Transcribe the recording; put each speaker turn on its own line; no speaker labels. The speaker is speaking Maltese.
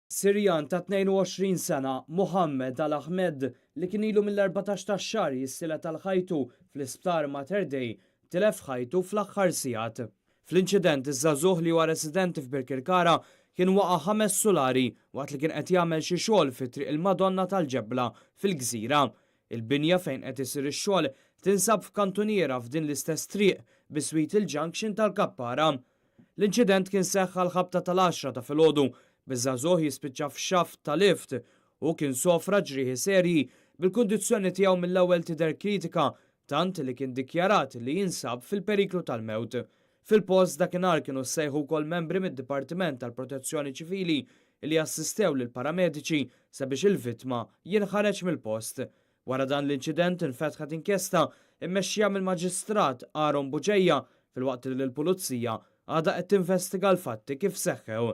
Sirjan ta' 22 sena, Mohammed Al-Ahmed, li kien ilu mill-14 tax-xahar jissila tal-ħajtu fl-isptar Mater Dei, tilef ħajtu fl-aħħar sigħat. Fl-inċident iż-żagħżugħ li huwa residenti f'Birkirkara kien waqa' 5 sulari waqt li kien qed jagħmel xi xogħol fi triq il-Madonna tal-Ġebla fil-Gżira. Il-binja fejn qed isir ix-xogħol tinsab f'kantuniera f'din l-istess triq bi Sweetle Junction tal-Kappara. L-inċident kien seħħ għal-ħabta tal-10 ta' filgħodu biż-żagħżugħ jispiċċa f'xaft ta' lift u kien sofra ġrieħi serji bil-kundizzjoni tiegħu mill-ewwel tidher kritika tant li kien dikjarat li jinsab fil-periklu tal-mewt. Fil-post dakinhar kienu ssejħu wkoll membri mid-Dipartiment tal-Protezzjoni Ċivili li assistew lil paramediċi sabiex il-vittma jinħareġ mill-post. Wara dan l-inċident infetħet inkjesta immexxija mill-Maġistrat Aaron Buġejja filwaqt li l-Pulizija għadha qed tinvestiga l-fatti kif seħħew.